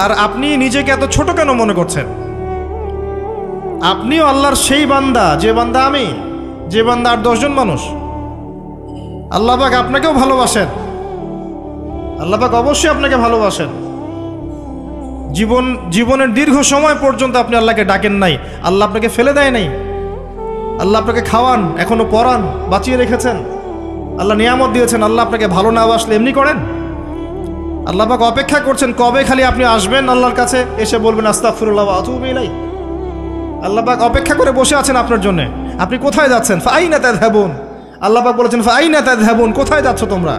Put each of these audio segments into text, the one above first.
আর আপনি নিজেকে এত ছোট কেন মনে করছেন? আপনিও আল্লাহর সেই বান্দা, যে বান্দা আমি, যে বান্দা আর 10 জন মানুষ। আল্লাহ পাক আপনাকেও ভালোবাসেন, আল্লাহ পাক অবশ্যই আপনাকে ভালোবাসেন। জীবনের দীর্ঘ সময় পর্যন্ত আপনি আল্লাহকে ডাকেন নাই, আল্লাহ আপনাকে ফেলে দেয় নাই। আল্লাহ আপনাকে খাওয়ান, এখনো পরান, বাঁচিয়ে রেখেছেন, আল্লাহ নিয়ামত দিয়েছেন। আল্লাহ আপনাকে ভালো না বাসলে এমনি করেন? আল্লাহ পাক অপেক্ষা করছেন কবে খালি আপনি আসবেন আল্লাহর কাছে, এসে বলবেন আস্তাগফিরুল্লাহ ওয়া আতুবু ইলাইহি। আল্লাহ পাক অপেক্ষা করে বসে আছেন আপনার জন্য। আপনি কোথায় যাচ্ছেন? ফাআইনা তাযহাবুন। আল্লাহ পাক বলেছেন ফাআইনা তাযহাবুন, কোথায় যাচ্ছ তোমরা?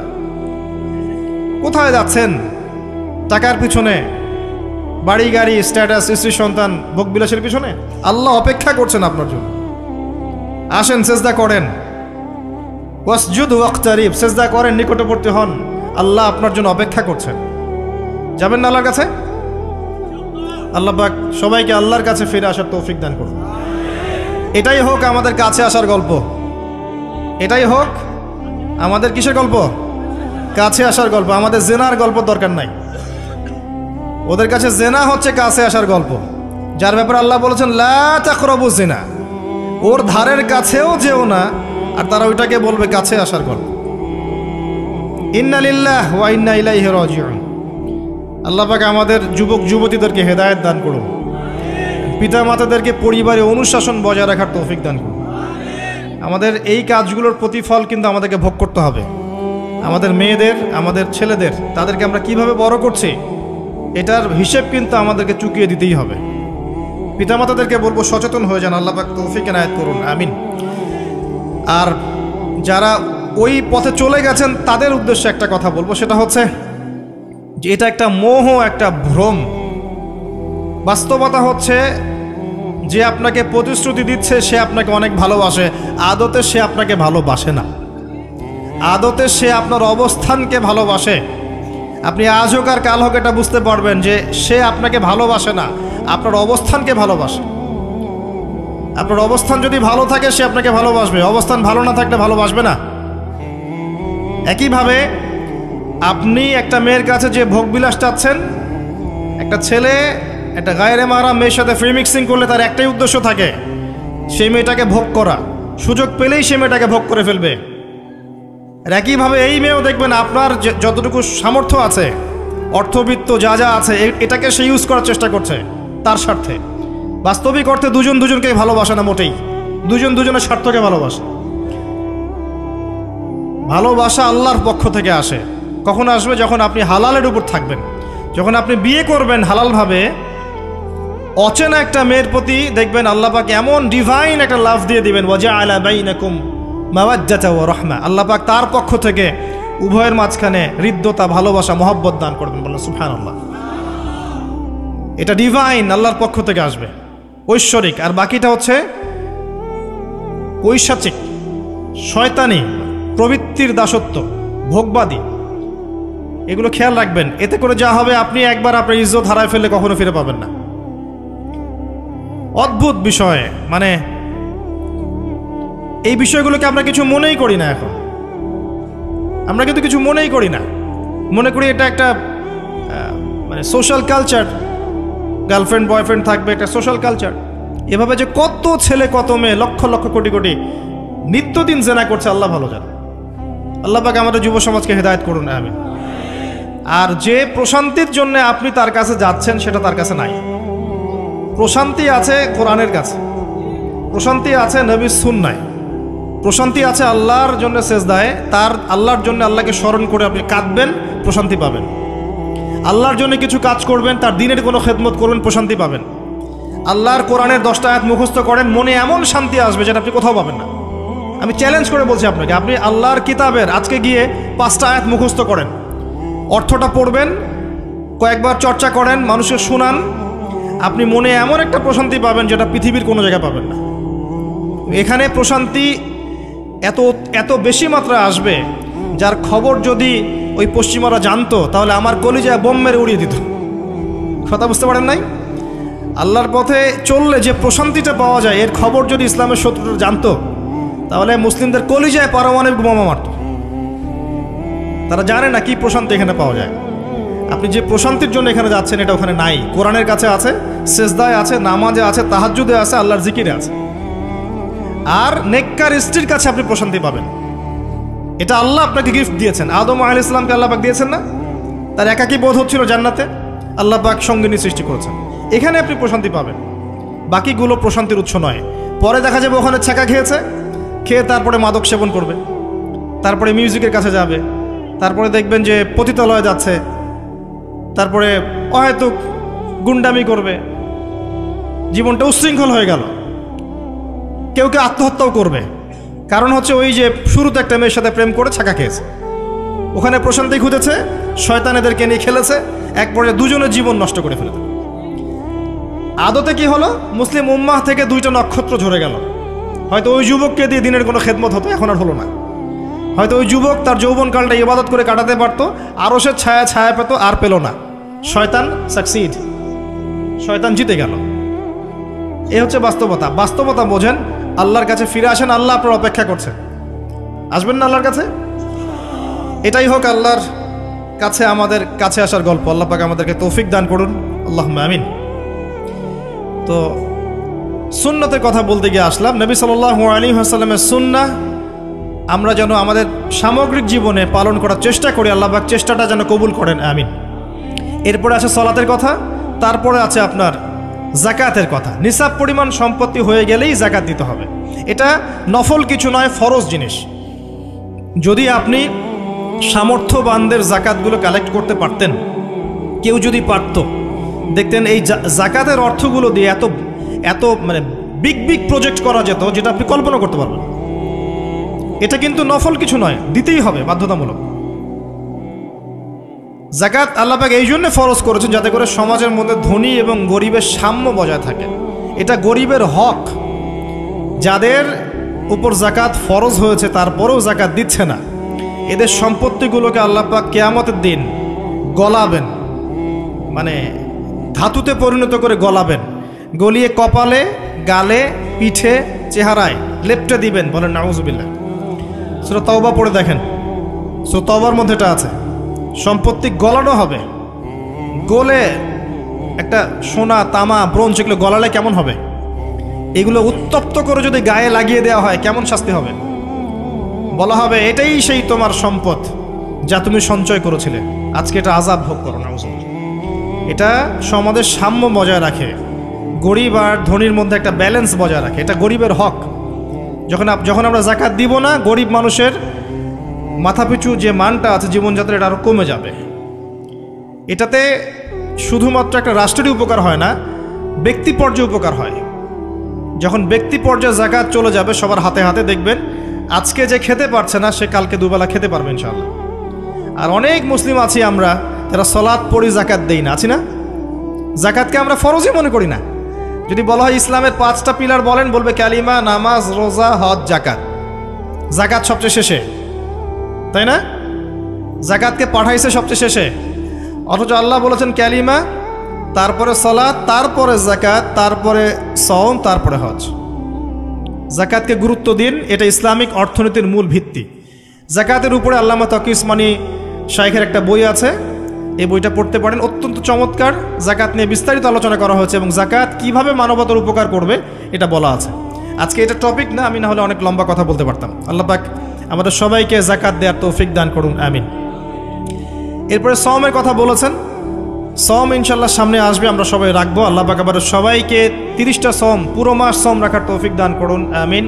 কোথায় যাচ্ছেন? টাকার পিছনে, বাড়ি গাড়ি, স্ট্যাটাস, স্ত্রী সন্তান, ভোগবিলাসের পিছনে? আল্লাহ অপেক্ষা করছেন আপনার জন্য। আসেন, সেজদা করেন। ওয়াসজুদ ওয়াকতারিব, সেজদা করেন, নিকটবর্তী হন। আল্লাহ আপনার জন্য অপেক্ষা করছেন। যাবেন না আল্লাহর কাছে? আল্লাহ পাক সবাইকে আল্লাহর কাছে ফিরে আসার তৌফিক দান করুন। এটাই হোক আমাদের কাছে আসার গল্প, এটাই হোক আমাদের কিসের গল্প? কাছে আসার গল্প। আমাদের জেনার গল্প দরকার নাই। ওদের কাছে জেনা হচ্ছে কাছে আসার গল্প, যার ব্যাপারে আল্লাহ বলেছেন লা তাকরাবু জিনা, ওর ধারের কাছেও যেও না, আর তারা ওইটাকে বলবে কাছে আসার গল্প। ইন্না লিল্লাহি ওয়া ইন্না ইলাইহি রাজিউন। আল্লাহ পাক আমাদের যুবক যুবতীদেরকে হেদায়েত দান করুন, পিতা মাতাদেরকে পরিবারে অনুশাসন বজায় রাখার তৌফিক দান করুন। আমাদের এই কাজগুলোর প্রতিফল কিন্তু আমাদেরকে ভোগ করতে হবে। আমাদের মেয়েদের, আমাদের ছেলেদের, তাদেরকে আমরা কিভাবে বড় করছি এটার হিসেব কিন্তু আমাদেরকে চুকিয়ে দিতেই হবে। পিতামাতাদেরকে বলবো সচেতন হয়ে যান। আল্লাহ পাক তৌফিক এনায়েত করুন, আমিন। আর যারা ওই পথে চলে গেছেন তাদের উদ্দেশ্যে একটা কথা বলবো, সেটা হচ্ছে যে এটা একটা মোহ, একটা ভ্রম। বাস্তবতা হচ্ছে যে আপনাকে প্রতিশ্রুতি দিচ্ছে সে আপনাকে অনেক ভালোবাসে, আদতে সে আপনাকে ভালোবাসে না। আদতে সে আপনার অবস্থানকে ভালোবাসে। আপনি আজ হোক আর কাল হোক এটা বুঝতে পারবেন যে সে আপনাকে ভালোবাসে না, আপনার অবস্থানকে ভালোবাসে। আপনার অবস্থান যদি ভালো থাকে সে আপনাকে ভালোবাসবে, অবস্থান ভালো না থাকলে ভালোবাসবে না। একইভাবে আপনি একটা মেয়ের কাছে যে ভোগবিলাস চাচ্ছেন, একটা ছেলে একটা গায়রে মাহরাম মেয়ের সাথে ফ্রি মিক্সিং করলে তার একটাই উদ্দেশ্য থাকে, সেই মেয়েটাকে ভোগ করা। সুযোগ পেলেই সে মেয়েটাকে ভোগ করে ফেলবে। আর একইভাবে এই মেয়েও দেখবেন আপনার যতটুকু সামর্থ্য আছে, অর্থবিত্ত যা যা আছে, এটাকে সে ইউজ করার চেষ্টা করছে তার স্বার্থে। বাস্তবিক অর্থে দুজন দুজনকে ভালোবাসে না মোটেই, দুজন দুজনের স্বার্থকে ভালোবাসে। ভালোবাসা আল্লাহর পক্ষ থেকে আসে। কখন আসবে? যখন আপনি হালালের উপর থাকবেন, যখন আপনি বিয়ে করবেন হালালভাবে। অচেনা একটা মেয়ের প্রতি দেখবেন আল্লাহ পাক এমন ডিভাইন একটা লাভ দিয়ে দিবেন, ওয়াজআলা বাইনাকুম মাওয়াজ্জাতা ওয়া রাহমা। আল্লাহ পাক তার পক্ষ থেকে উভয়ের মাঝখানে হৃদ্যতা, ভালোবাসা, মহব্বত দান করবেন। বলুন সুবহানাল্লাহ। এটা ডিভাইন, আল্লাহর পক্ষ থেকে আসবে, ঐশ্বরিক। আর বাকিটা হচ্ছে পৈশাচিক, শয়তানি, প্রবৃত্তির দাসত্ব, ভোগবাদী। এগুলো খেয়াল রাখবেন। এতে করে যা হবে, আপনি একবার আপনার ইজ্জত হারায় ফেললে কখনো ফিরে পাবেন না। অদ্ভুত বিষয়, মানে এই বিষয়গুলোকে আমরা কিছু মনেই করি না এখন। আমরা কিন্তু কিছু মনেই করি না, মনে করি এটা একটা মানে সোশ্যাল কালচার। গার্লফ্রেন্ড বয়ফ্রেন্ড থাকবে, একটা সোশ্যাল কালচার। এভাবে যে কত ছেলে কত মেয়ে, লক্ষ লক্ষ কোটি কোটি নিত্যদিন জেনা করছে, আল্লাহ ভালো জানে। আল্লাহ পাক আমাদের যুব সমাজকে হেদায়েত করুন, আমিন। আর যে প্রশান্তির জন্য আপনি তার কাছে যাচ্ছেন সেটা তার কাছে নাই। প্রশান্তি আছে কোরআনের কাছে, প্রশান্তি আছে নবীর সুন্নায়, প্রশান্তি আছে আল্লাহর জন্য সেজদায়। তার আল্লাহর জন্য আল্লাহকে স্মরণ করে আপনি কাঁদবেন, প্রশান্তি পাবেন। আল্লাহর জন্য কিছু কাজ করবেন, তার দিনের কোনো খেদমত করবেন, প্রশান্তি পাবেন। আল্লাহর কোরআনের 10টা আয়াত মুখস্থ করেন, মনে এমন শান্তি আসবে যেটা আপনি কোথাও পাবেন না। আমি চ্যালেঞ্জ করে বলছি আপনাকে, আপনি আল্লাহর কিতাবের আজকে গিয়ে 5টা আয়াত মুখস্থ করেন, অর্থটা পড়বেন, কয়েকবার চর্চা করেন, মানুষের শুনান, আপনি মনে এমন একটা প্রশান্তি পাবেন যেটা পৃথিবীর কোনো জায়গায় পাবেন না। এখানে প্রশান্তি এত এত বেশি মাত্রায় আসবে, যার খবর যদি ওই পশ্চিমারা জানতো তাহলে আমার কলিজায় বোম মেরে উড়িয়ে দিত। কথা বুঝতে পারেন নাই? আল্লাহর পথে চললে যে প্রশান্তিটা পাওয়া যায়, এর খবর যদি ইসলামের শত্রুরা জানতো তাহলে মুসলিমদের কলিজায় পারমাণবিক বোমা মারত। তারা জানে না কি প্রশান্তি এখানে পাওয়া যায়। আপনি যে প্রশান্তির জন্য এখানে যাচ্ছেন এটা ওখানে নাই। কোরআনের কাছে আছে, সেজদায় আছে, নামাজে আছে, তাহাজ্জুদে আছে, আল্লাহর জিকিরে আছে। আর নেককার স্ত্রীর কাছে আপনি প্রশান্তি পাবেন। এটা আল্লাহ আপনাকে গিফট দিয়েছেন। আদম আলাইহিস সালামকে আল্লাহ পাক দিয়েছেন না? তার একাকী বোধ হচ্ছিল জান্নাতে, আল্লাহ পাক সঙ্গিনী সৃষ্টি করেছেন। এখানে আপনি প্রশান্তি পাবেন, বাকিগুলো প্রশান্তির উৎস নয়। পরে দেখা যাবে ওখানে ছ্যাঁকা খেয়ে তারপরে মাদক সেবন করবে, তারপরে মিউজিকের কাছে যাবে, তারপরে দেখবেন যে পতিতালয়ে যাচ্ছে, তারপরে অহেতুক গুন্ডামি করবে, জীবনটা উচ্ছৃঙ্খল হয়ে গেল। কেউ কেউ আত্মহত্যাও করবে, কারণ হচ্ছে ওই যে শুরুতে একটা মেয়ের সাথে প্রেম করে ছ্যাঁকা খেয়েছে, ওখানে প্রশান্তি খুঁজেছে, শয়তান এদেরকে নিয়ে খেলেছে, এক পর্যায়ে দুজনের জীবন নষ্ট করে ফেলেছে। আদতে কি হলো, মুসলিম উম্মাহ থেকে 2টা নক্ষত্র ঝরে গেল। হয়তো ওই যুবককে দিয়ে দিনের কোনো খেদমত হতো, এখন আর হলো না। হয়তো ওই যুবক তার যৌবনকালটা ইবাদত করে কাটাতে পারতো, আরও সে ছায়া পেত, আর পেল না। শয়তান সাকসিড, শয়তান জিতে গেল। এ হচ্ছে বাস্তবতা। বাস্তবতা বোঝেন, আল্লাহর কাছে ফিরে আসেন। আল্লাহ আপনার অপেক্ষা করছেন, আসবেন না আল্লাহর কাছে? এটাই হোক আল্লাহর কাছে আমাদের কাছে আসার গল্প। আল্লাহ পাক আমাদেরকে তৌফিক দান করুন, আল্লাহুম্মা আমিন। তো সুন্নতের কথা বলতে গিয়ে আসলাম। নবী সাল্লাল্লাহু আলাইহি ওয়াসাল্লামের সুন্নাহ আমরা যেন আমাদের সামগ্রিক জীবনে পালন করার চেষ্টা করি, আল্লাহ পাক চেষ্টাটা যেন কবুল করেন, আমিন। এরপরে আছে সালাতের কথা, তারপরে আছে আপনার যাকাতের কথা। নিসাব পরিমাণ সম্পত্তি হয়ে গেলেই যাকাত দিতে হবে। এটা নফল কিছু নয়, ফরজ জিনিস। যদি আপনি সামর্থ্যবানদের যাকাতগুলো কালেক্ট করতে পারতেন, কেউ যদি পারত, দেখতেন এই যাকাতের অর্থগুলো দিয়ে এত মানে বিগ প্রজেক্ট করা যেত, যেটা আপনি কল্পনা করতে পারবেন। এটা কিন্তু নফল কিছু নয়, দিতেই হবে, বাধ্যতামূলক। যাকাত আল্লাহ পাক এই জন্য ফরজ করেছেন যাতে করে সমাজের মধ্যে ধনী এবং গরিবের সাম্য বজায় থাকে। এটা গরিবের হক। যাদের উপর যাকাত ফরজ হয়েছে তারপরেও যাকাত দিচ্ছে না, এদের সম্পত্তিগুলোকে আল্লাহ পাক কিয়ামতের দিন গলাবেন, মানে ধাতুতে পরিণত করে গলাবেন, গলিয়ে কপালে, গালে, পিঠে, চেহারায় লেপটে দিবেন। বলেন নাউজুবিল্লাহ। সূরা তাওবা পড়ে দেখেন, সূরা তাওবার মধ্যে এটা আছে। সম্পত্তি গলানো হবে, গলে একটা সোনা, তামা, ব্রোঞ্জ এগুলো গলালে কেমন হবে? এগুলো উত্তপ্ত করে যদি গায়ে লাগিয়ে দেওয়া হয় কেমন শাস্তি হবে? বলা হবে এটাই সেই তোমার সম্পদ যা তুমি সঞ্চয় করেছিলে, আজকে এটা আযাব ভোগ করো। নাউজুবিল্লাহ। এটা সমাজের সাম্য বজায় রাখে, গরিব আর ধনীর মধ্যে একটা ব্যালেন্স বজায় রাখে। এটা গরিবের হক। যখন আমরা যাকাত দিব না, গরিব মানুষের মাথাপিছু যে মানটা আছে জীবনযাত্রা, এটা আরও কমে যাবে। এটাতে শুধুমাত্র একটা রাষ্ট্রেরই উপকার হয় না, ব্যক্তি পর্যায়ে উপকার হয়। যখন ব্যক্তি পর্যায়ে যাকাত চলে যাবে সবার হাতে হাতে, দেখবেন আজকে যে খেতে পারছে না সে কালকে দুবেলা খেতে পারবে ইনশাআল্লাহ। আর অনেক মুসলিম আছি আমরা যারা সালাত পড়ি, যাকাত দেই না, আছি না? যাকাতকে আমরা ফরজই মনে করি না। যদি বলা হয় ইসলামের 5টা পিলার বলেন, বলবে কালিমা, নামাজ, রোজা, হজ, যাকাত। যাকাত সবচেয়ে শেষে, তাই না? যাকাতকে পাঠাইছে সবচেয়ে শেষে, অথচ আল্লাহ বলেছেন কালিমা, তারপরে সালাত, তারপরে যাকাত, তারপরে সওম, তারপরে হজ। যাকাতকে গুরুত্ব দিন, এটা ইসলামিক অর্থনীতির মূল ভিত্তি। যাকাতের উপরে আল্লামা তকি উসমানী শাইখের একটা বই আছে, এই বইটা পড়তে পারেন, অত্যন্ত চমৎকার। যাকাত নিয়ে বিস্তারিত আলোচনা করা হয়েছে এবং যাকাত কিভাবে মানবতার উপকার করবে এটা বলা আছে। আজকে এটা টপিক না, আমি না হলে অনেক লম্বা কথা বলতে পারতাম। আল্লাহ পাক আমাদের সবাইকে যাকাত দেওয়ার তৌফিক দান করুন, আমিন। এরপরে সওমের কথা বলেছেন, সওম ইনশাআল্লাহ সামনে আসবে, আমরা সবাই রাখবো। আল্লাহ পাক আমাদের সবাইকে 30টা সওম, পুরো মাস সওম রাখার তৌফিক দান করুন, আমিন।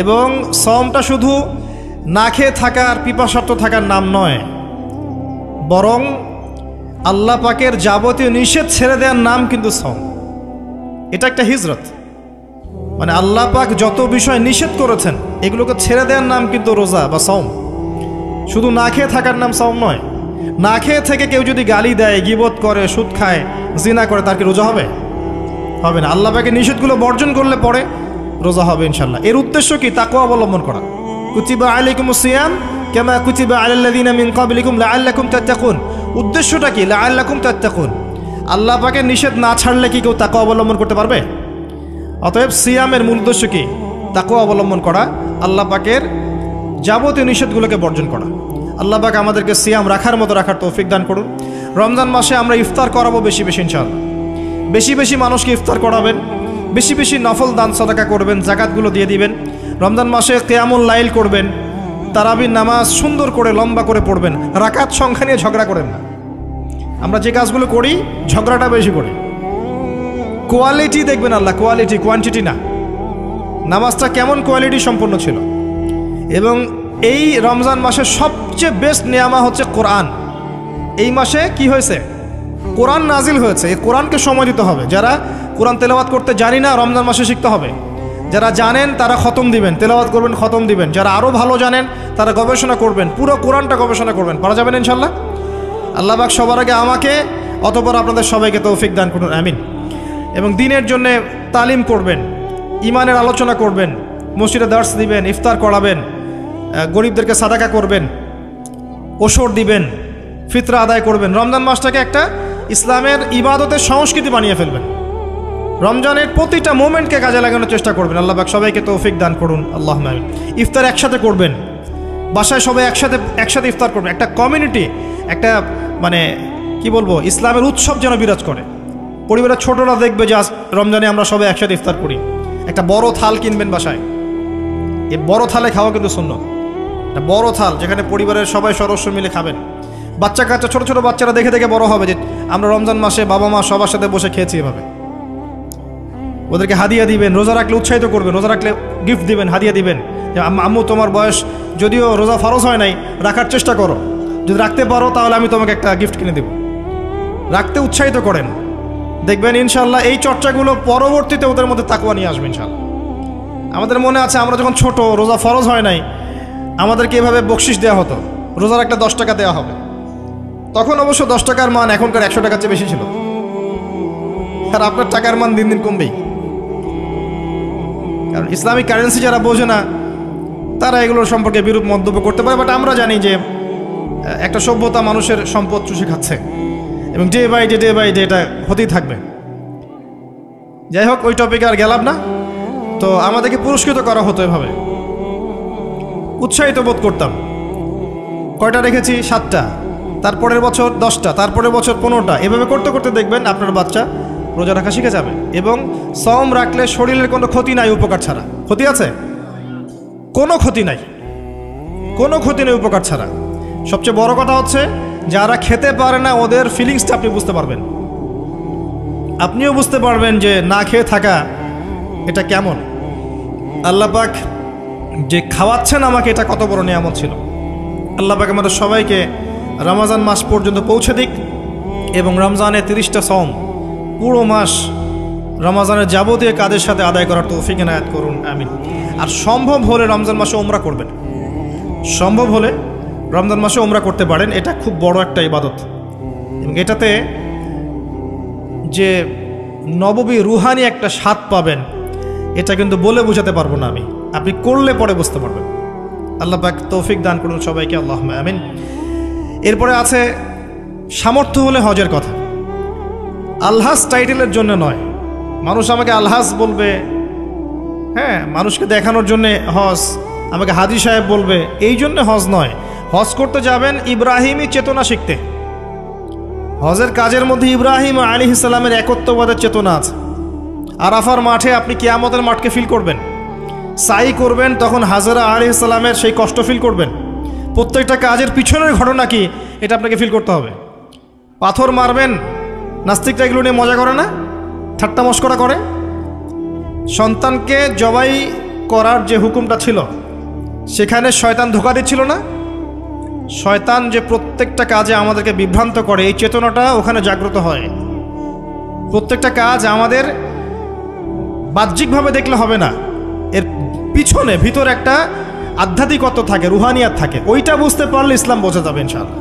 এবং সওমটা শুধু না খেয়ে থাকার, পিপাসার্থ থাকার নাম নয়, বরং আল্লাহ পাকের যাবতীয় নিষেধ ছেড়ে দেওয়ার নাম কিন্তু সওম। এটা একটা হিজরত, মানে আল্লাহ পাক যত বিষয় নিষেধ করেছেন এগুলোকে ছেড়ে দেওয়ার নাম কিন্তু রোজা বা সওম। শুধু না খেয়ে থাকার নাম সওম নয়। না খেয়ে থেকে কেউ যদি গালি দেয়, গীবত করে, সুদ খায়, জিনা করে, তার কি রোজা হবে? হবে না। আল্লাহ পাকের নিষেধগুলো বর্জন করলে পরে রোজা হবে ইনশাআল্লাহ। এর উদ্দেশ্য কি? তাকওয়া অবলম্বন করা। কুতিবা আলাইকুমুস সিয়াম কামা কুতিবা আলাল্লাযিনা মিন ক্বাবলিকুম লাআল্লাকুম তাত্তাকুন। উদ্দেশ্যটা কি? লাআল্লাকুম তাত্তাকুন। আল্লাহ পাকের নিষেধ না ছাড়লে কি কেউ তাকওয়া অবলম্বন করতে পারবে? অতএব সিয়ামের মূল উদ্দেশ্য কি? তাকওয়া অবলম্বন করা, আল্লাহ পাকের যাবতীয় নিষেধগুলোকে বর্জন করা। আল্লাহ পাক আমাদেরকে সিয়াম রাখার মতো রাখার তৌফিক দান করুন। রমজান মাসে আমরা ইফতার করাবো বেশি বেশি ইনশাআল্লাহ। বেশি বেশি মানুষকে ইফতার করাবেন, বেশি বেশি নফল দান সাদাকা করবেন, জাকাতগুলো দিয়ে দিবেন। রমজান মাসে কিয়ামুল লাইল করবেন, তারাবির নামাজ সুন্দর করে লম্বা করে পড়বেন। রাকাত সংখ্যা নিয়ে ঝগড়া করেন না। আমরা যে কাজগুলো করি ঝগড়াটা বেশি করি। কোয়ালিটি দেখবেন আল্লাহ, কোয়ালিটি, কোয়ান্টিটি না। নামাজটা কেমন কোয়ালিটি সম্পন্ন ছিল। এবং এই রমজান মাসের সবচেয়ে বেস্ট নিয়ামা হচ্ছে কোরআন। এই মাসে কি হয়েছে? কোরআন নাজিল হয়েছে। এই কোরআনকে সময় দিতে হবে। যারা কোরআন তেলাওয়াত করতে জানি না, রমজান মাসে শিখতে হবে। যারা জানেন তারা খতম দিবেন, তেলাওয়াত করবেন, খতম দিবেন। যারা আরও ভালো জানেন তারা গবেষণা করবেন, পুরো কোরআনটা গবেষণা করবেন। পারা যাবেন ইনশাল্লাহ। আল্লাহ পাক সবার আগে আমাকে, অতঃপর আপনাদের সবাইকে তৌফিক দান করুন, আমিন। এবং দিনের জন্যে তালিম করবেন, ইমানের আলোচনা করবেন, মসজিদে দার্স দিবেন, ইফতার করাবেন, গরিবদেরকে সাদাকা করবেন, ওসর দিবেন, ফিতরা আদায় করবেন। রমজান মাসটাকে একটা ইসলামের ইবাদতের সংস্কৃতি বানিয়ে ফেলবেন। রমজানের প্রতিটা মোমেন্টকে কাজে লাগানোর চেষ্টা করবেন। আল্লাহ পাক সবাইকে তৌফিক দান করুন, আল্লাহুম্মা আমিন। ইফতার একসাথে করবেন, বাসায় সবাই একসাথে ইফতার করবেন। একটা কমিউনিটি, একটা মানে কি বলবো, ইসলামের উৎসব যেন বিরাজ করে। পরিবারের ছোটরা দেখবে যে আজ রমজানে আমরা সবাই একসাথে ইফতার করি। একটা বড় থাল কিনবেন বাসায়। এই বড় থালে খাওয়া কিন্তু সুন্নাত। একটা বড় থাল যেখানে পরিবারের সবাই সদস্য মিলে খাবেন। বাচ্চা কাচ্চা, ছোট ছোট বাচ্চারা দেখে দেখে বড় হবে যে আমরা রমজান মাসে বাবা মা সবার সাথে বসে খেয়েছি এভাবে। ওদেরকে হাদিয়া দিবেন, রোজা রাখলে উৎসাহিত করবেন, রোজা রাখলে গিফট দিবেন, হাদিয়া দিবেন। যে আম্মু তোমার বয়স যদিও রোজা ফরজ হয় নাই, রাখার চেষ্টা করো, যদি রাখতে পারো তাহলে আমি তোমাকে একটা গিফট কিনে দেব। রাখতে উৎসাহিত করেন, দেখবেন ইনশাল্লাহ এই চর্চাগুলো পরবর্তীতে ওদের মধ্যে তাকওয়া নিয়ে আসবে ইনশাল্লাহ। আমাদের মনে আছে আমরা যখন ছোট, রোজা ফরজ হয় নাই, আমাদেরকে এভাবে বকশিস দেওয়া হতো, রোজা রাখলে 10 টাকা দেওয়া হবে। তখন অবশ্য 10 টাকার মান এখনকার 100 টাকার চেয়ে বেশি ছিল। আর আপনার টাকার মান দিন দিন কমবেই, কারণ ইসলামিক কারেন্সি যারা বোঝে না তারা এগুলোর সম্পর্কে বিরূপ মন্তব্য করতে পারে। বাট আমরা জানি যে একটা সভ্যতা মানুষের সম্পদ চুষে খাচ্ছে এবং ডে বাই ডে এটা হতেই থাকবে। যাই হোক, ওই টপিকে আর গেলাম না। তো আমাদেরকে পুরস্কৃত করা হতো এভাবে, উৎসাহিত বোধ করতাম। কয়টা রেখেছি? 7টা, তারপরের বছর 10টা, তারপরের বছর 15টা। এভাবে করতে করতে দেখবেন আপনার বাচ্চা রোজা রাখা শিখে যাবে। এবং সওম রাখলে শরীরের কোনো ক্ষতি নাই, উপকার ছাড়া। ক্ষতি আছে? কোনো ক্ষতি নাই, কোনো ক্ষতি নেই উপকার ছাড়া। সবচেয়ে বড় কথা হচ্ছে যারা খেতে পারে না ওদের ফিলিংসটা আপনি বুঝতে পারবেন। আপনিও বুঝতে পারবেন যে না খেয়ে থাকা এটা কেমন। আল্লাহ পাক যে খাওয়াচ্ছেন আমাকে, এটা কত বড় নিয়ামত ছিল। আল্লাহ পাক আমাদের সবাইকে রমজান মাস পর্যন্ত পৌঁছে দিক এবং রমজানে 30টা সওম পুরো মাস রমজানের যাবতীয় কাজের সাথে আদায় করার তৌফিক এনায়েত করুন, আমিন। আর সম্ভব হলে রমজান মাসে উমরা করবেন। সম্ভব হলে রমজান মাসে উমরা করতে পারেন। এটা খুব বড় একটা ইবাদত এবং এটাতে যে নববী রুহানি একটা স্বাদ পাবেন, এটা কিন্তু বলে বোঝাতে পারবো না আমি। আপনি করলে পরে বুঝতে পারবেন। আল্লাহ পাক তৌফিক দান করুন সবাইকে, আল্লাহুম্মা আমিন। এরপরে আছে সামর্থ্য হলে হজের কথা। আলহাজ টাইটেলের জন্য নয়। মানুষ আমাকে আলহাজ বলবে, হ্যাঁ, মানুষকে দেখানোর জন্যে হজ, আমাকে হাজি সাহেব বলবে, এই জন্য হজ নয়। হজ করতে যাবেন ইব্রাহিমী চেতনা শিখতে। হজের কাজের মধ্যে ইব্রাহিম আলাইহিস সালামের একত্ববাদের চেতনা আছে। আরাফার মাঠে আপনি কিয়ামতের মাঠকে ফিল করবেন। সাই করবেন, তখন হাজরা আলাইহিস সালামের সেই কষ্ট ফিল করবেন। প্রত্যেকটা কাজের পিছনের ঘটনা কি এটা আপনাকে ফিল করতে হবে। পাথর মারবেন, নাস্তিকরা এগুলো নিয়ে মজা করে না, ঠাট্টা মশকরা করে। সন্তানকে জবাই করার যে হুকুমটা ছিল সেখানে শয়তান ধোঁকা দিচ্ছিল না? শয়তান যে প্রত্যেকটা কাজে আমাদেরকে বিভ্রান্ত করে, এই চেতনাটা ওখানে জাগ্রত হয়। প্রত্যেকটা কাজ আমাদের বাহ্যিকভাবে দেখলে হবে না, এর পিছনে ভিতর একটা আধ্যাত্মিকত্ব থাকে, রুহানিয়াত থাকে। ওইটা বুঝতে পারলে ইসলাম বোঝা যাবে ইনশাআল্লাহ।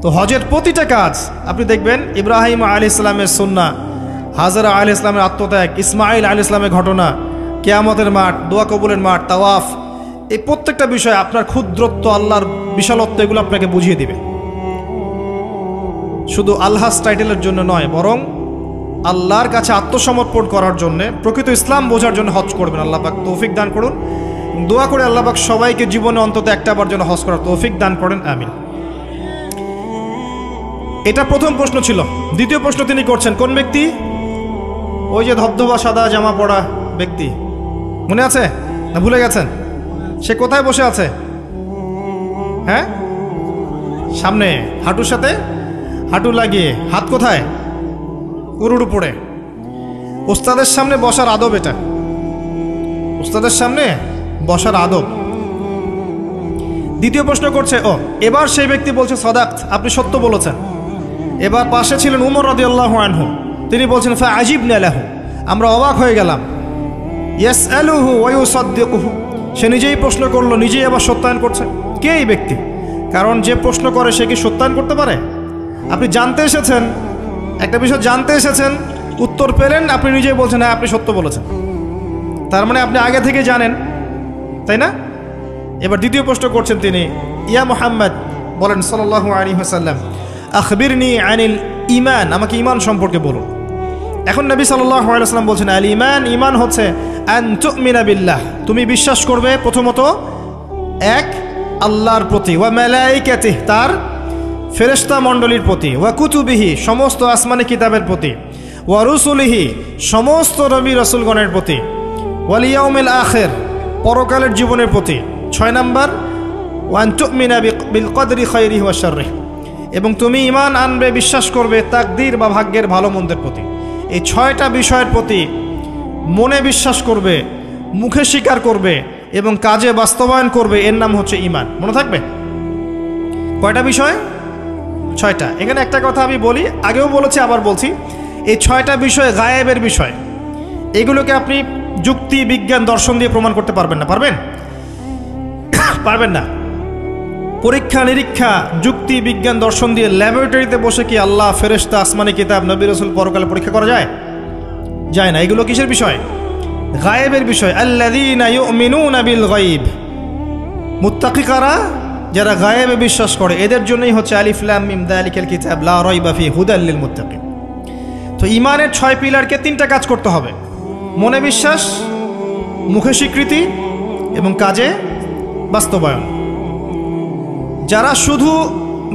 তো হজের প্রতিটা কাজ আপনি দেখবেন ইব্রাহিম আলাইহিস সালামের সুন্নাহ, হাজরা আলাইহিস সালামের আত্মত্যাগ, ইসমাইল আলাইহিস সালামের ঘটনা, কিয়ামতের মাঠ, দোয়া কবুলের মাঠ, তাওয়াফ, এই প্রত্যেকটা বিষয় আপনার ক্ষুদ্রত্ব, আল্লাহর বিশালত্ব, এগুলো আপনাকে বুঝিয়ে দিবে। শুধু আলহাজ টাইটেলের জন্য নয়, বরং আল্লাহর কাছে আত্মসমর্পণ করার জন্য, প্রকৃত ইসলাম বোঝার জন্য হজ করবেন। আল্লাহ পাক তৌফিক দান করুন। দোয়া করে আল্লাহ পাক সবাইকে জীবনে অন্তত একটাবার জন্য হজ করার তৌফিক দান করেন, আমিন। এটা প্রথম প্রশ্ন ছিল। দ্বিতীয় প্রশ্ন তিনি করছেন, কোন ব্যক্তি? ওই যে ধবধবা সাদা জামা পরা ব্যক্তি, মনে আছে না ভুলে গেছেন? সে কোথায় বসে আছে? হ্যাঁ, সামনে, হাঁটুর সাথে হাঁটু লাগিয়ে, হাত কোথায়? উরুর উপরে। ওস্তাদের সামনে বসার আদব এটা, ওস্তাদের সামনে বসার আদব। দ্বিতীয় প্রশ্ন করছে, ও এবার সেই ব্যক্তি বলছে সদাক্ত, আপনি সত্য বলেছেন। এবার পাশে ছিলেন উমর রাদিয়াল্লাহু আনহু, তিনি বলছেন ফা আজিবনা লাহু, আমরা অবাক হয়ে গেলাম। ইয়াসআলুহু ওয়া ইউসাদ্দিকুহু, সে নিজেই প্রশ্ন করলো, নিজেই আবার সত্যায়ন করছে। কে এই ব্যক্তি? কারণ যে প্রশ্ন করে সে কি সত্যায়ন করতে পারে? আপনি জানতে এসেছেন, একটা বিষয় জানতে এসেছেন, উত্তর পেলেন, আপনি নিজেই বলছেন হ্যাঁ আপনি সত্য বলেছেন, তার মানে আপনি আগে থেকে জানেন, তাই না? এবার দ্বিতীয় প্রশ্ন করছেন তিনি, ইয়া মুহাম্মদ, বলেন সাল্লাল্লাহু আলাইহি ওয়াসাল্লাম, আখবিরনি আনিল ঈমান, আমাকে ঈমান সম্পর্কে বলুন। এখন নবী সাল্লাল্লাহু আলাইহি ওয়াসাল্লাম বলছেন আল ঈমান, ঈমান হচ্ছে আন তুমিনা বিল্লাহ, তুমি বিশ্বাস করবে প্রথমত এক আল্লাহর প্রতি, ওয়া মালাইকাতিহি, তার ফেরেশতা মণ্ডলীর প্রতি, ওয়া কুতুবিহি, সমস্ত আসমানি কিতাবের প্রতি, ওয়া রুসুলিহি, সমস্ত নবী রাসূলগণের প্রতি, ওয়াল ইয়াউমিল আখির, পরকালের জীবনের প্রতি। 6 নাম্বার, ওয়া আন তুমিনা বিল কদরি খাইরিহি ওয়া শাররিহি, এবং তুমি ঈমান আনবে, বিশ্বাস করবে তাকদীর বা ভাগ্যের ভালো মন্দের প্রতি। এই 6টা বিষয়ের প্রতি মনে বিশ্বাস করবে, মুখে স্বীকার করবে এবং কাজে বাস্তবায়ন করবে, এর নাম হচ্ছে ঈমান। মনে থাকবে? কয়টা বিষয়? 6টা। এখানে একটা কথা আমি বলি, আগেও বলেছি আবার বলছি, এই 6টা বিষয় গায়েবের বিষয়, এগুলোকে আপনি যুক্তি, বিজ্ঞান, দর্শন দিয়ে প্রমাণ করতে পারবেন না। পারবেন? পারবেন না। পরীক্ষা নিরীক্ষা, যুক্তি, বিজ্ঞান, দর্শন দিয়ে ল্যাবরেটরিতে বসে কি আল্লাহ, ফেরেশতা, আসমানি কিতাব, নবী রাসূল, পরকালে পরীক্ষা করা যায়? যায় না। এগুলো কিসের বিষয়? গায়েবের বিষয়। আল্লাযীনা ইউমিনুনা বিল গায়ব, মুত্তাকি কারা? যারা গায়েবে বিশ্বাস করে, এদের জন্যই হচ্ছে আলিফ লাম মিম যালিকাল কিতাব লা রাইবা ফিহি হুদাল লিল মুত্তাকিন। তো ঈমানের 6 পিলারকে 3টা কাজ করতে হবে: মনে বিশ্বাস, মুখে স্বীকৃতি এবং কাজে বাস্তবায়ন। যারা শুধু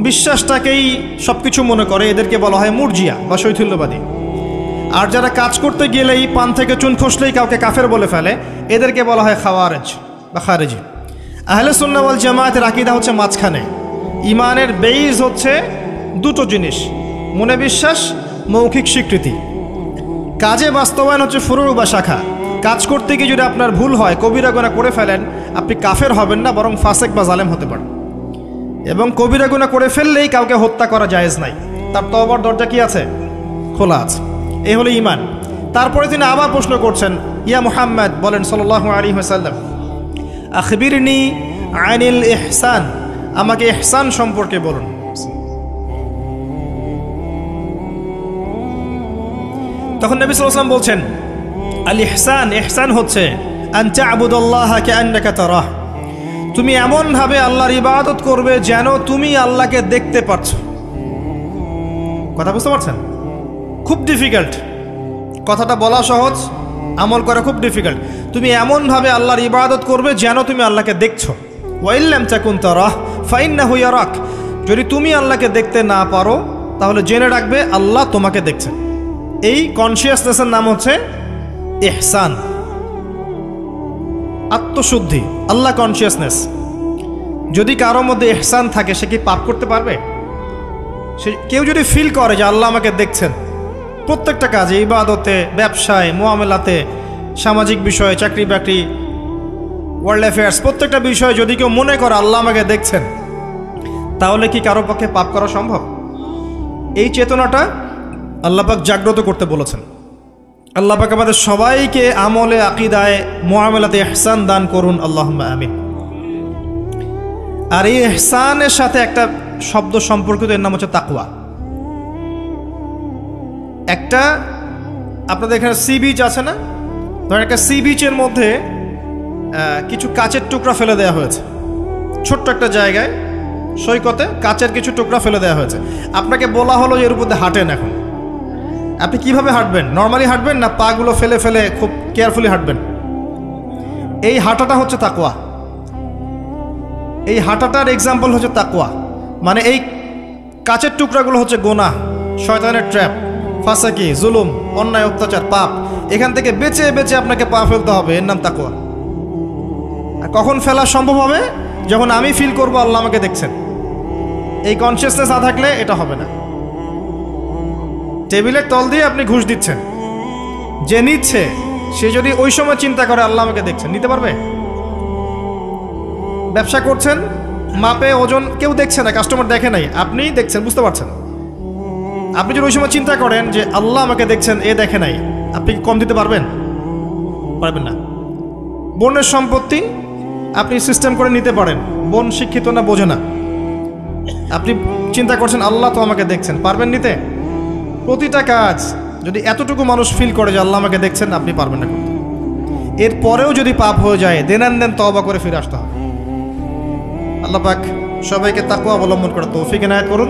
বিশ্বাসটাকেই সব কিছু মনে করে, এদেরকে বলা হয় মুরজিয়া বা শৈথিল্যবাদী। আর যারা কাজ করতে গেলেই পান থেকে চুন খসলেই কাউকে কাফের বলে ফেলে, এদেরকে বলা হয় খাওয়ারেজ বা খারেজি। আহলে সুন্নাহ ওয়াল জামায়াতের আকীদা হচ্ছে মাঝখানে। ঈমানের বেইজ হচ্ছে দুটো জিনিস: মনে বিশ্বাস, মৌখিক স্বীকৃতি। কাজে বাস্তবায়ন হচ্ছে ফুরু বা শাখা। কাজ করতে গিয়ে যদি আপনার ভুল হয়, কবিরা গুনাহ করে ফেলেন, আপনি কাফের হবেন না, বরং ফাসেক বা জালেম হতে পারেন। এবং কবিরা গুনাহ করে ফেললেই কাউকে হত্যা করা জায়েজ নাই, তার তওবার দরজা কি আছে? খোলা আছে। এই হলো ঈমান। তারপরে তিনি আবার প্রশ্ন করছেন, ইয়া মুহাম্মদ, বলেন সাল্লাল্লাহু আলাইহি ওয়াসাল্লাম, আখবিরনি আনিল ইহসান, আমাকে ইহসান সম্পর্কে বলুন। তখন নবী সাল্লাল্লাহু আলাইহি ওয়াসাল্লাম বলছেন, আল ইহসান, ইহসান হচ্ছে আন তা'বুদাল্লাহা কাআন্নাকা তারাহ, তুমি এমনভাবে আল্লাহর ইবাদত করবে যেন তুমি আল্লাহকে দেখতে পাচ্ছ। কথা বুঝতে পারছেন? খুব ডিফিকাল্ট। কথাটা বলা সহজ, আমল করা খুব ডিফিকাল্ট। তুমি এমনভাবে আল্লাহর ইবাদত করবে যেন তুমি আল্লাহকে দেখছো। ওয়া ইল্লাম তাকুন তারাহ ফাইন্নাহু ইয়ারাক, যদি তুমি আল্লাহকে দেখতে না পারো তাহলে জেনে রাখবে আল্লাহ তোমাকে দেখছেন। এই কনসিয়াসনেসের নাম হচ্ছে ইহসান, আত্মশুদ্ধি, আল্লাহ কনসিয়াসনেস। যদি কারো মধ্যে ইহসান থাকে, সে কি পাপ করতে পারবে? সে কেউ যদি ফিল করে যে আল্লাহ আমাকে দেখছেন, প্রত্যেকটা কাজে, ইবাদতে, ব্যবসায়, মুআমালাতে, সামাজিক বিষয়ে, চাকরি বাকরি, ওয়ার্ল্ড অ্যাফেয়ার্স, প্রত্যেকটা বিষয়ে যদি কেউ মনে করে আল্লাহ আমাকে দেখছেন, তাহলে কি কারো পক্ষে পাপ করা সম্ভব? এই চেতনাটা আল্লাহ পাক জাগ্রত করতে বলেছেন। আল্লাহ পাক আমাদের সবাইকে আমলে, আকীদায়, মুআমালাতে ইহসান দান করুন, আল্লাহুম্মা আমিন। আর এই ইহসানের সাথে একটা শব্দ সম্পর্কিত, এর নাম হচ্ছে তাকওয়া। একটা আপনাদের এখানে সি বিচ আছে না? ধরেন একটা সি বিচের মধ্যে কিছু কাচের টুকরা ফেলে দেওয়া হয়েছে, ছোট্ট একটা জায়গায় সৈকতে কাচের কিছু টুকরা ফেলে দেওয়া হয়েছে। আপনাকে বলা হলো যে এর উপর দিয়ে হাঁটেন। এখন আপনি কিভাবে হাঁটবেন? নর্মালি হাঁটবেন না পাগুলো ফেলে ফেলে খুব কেয়ারফুলি হাঁটবেন? এই হাঁটাটা হচ্ছে তাকওয়া। এই হাঁটাটার এক্সাম্পল হচ্ছে তাকওয়া। মানে এই কাচের টুকরাগুলো হচ্ছে গোনাহ, শয়তানের ট্র্যাপ, ফাসাকি, জুলুম, অন্যায়, অত্যাচার, পাপ। এখান থেকে বেঁচে বেঁচে আপনাকে পা ফেলতে হবে, এর নাম তাকওয়া। আর কখন ফেলা সম্ভব হবে? যখন আমি ফিল করব আল্লাহ আমাকে দেখছেন। এই কনসিয়াসনেস না থাকলে এটা হবে না। টেবিলের তল দিয়ে আপনি ঘুষ দিচ্ছেন, যে নিচ্ছে সে যদি ওই সময় চিন্তা করে আল্লাহ আমাকে দেখছেন, নিতে পারবে? ব্যবসা করছেন, মাপে ওজন কেউ দেখছে না, কাস্টমার দেখে নাই, আপনি দেখছেন, বুঝতে পারছেন। আপনি যদি ওই সময় চিন্তা করেন যে আল্লাহ আমাকে দেখছেন, এ দেখে নাই, আপনি কি কম দিতে পারবেন? পারবেন না। বোনের সম্পত্তি আপনি সিস্টেম করে নিতে পারেন, বোন শিক্ষিত না, বোঝে না, আপনি চিন্তা করছেন আল্লাহ তো আমাকে দেখছেন, পারবেন নিতে? প্রতিটা কাজ যদি এতটুকু মানুষ ফিল করে যে আল্লাহ আমাকে দেখছেন, আপনি পারবেন না করতে। এরপরেও যদি পাপ হয়ে যায়, দেন তওবা করে ফিরে আসতে হবে। আল্লাহ পাক সবাইকে তাকওয়া অবলম্বন করে তৌফিক এনায়েত করুন।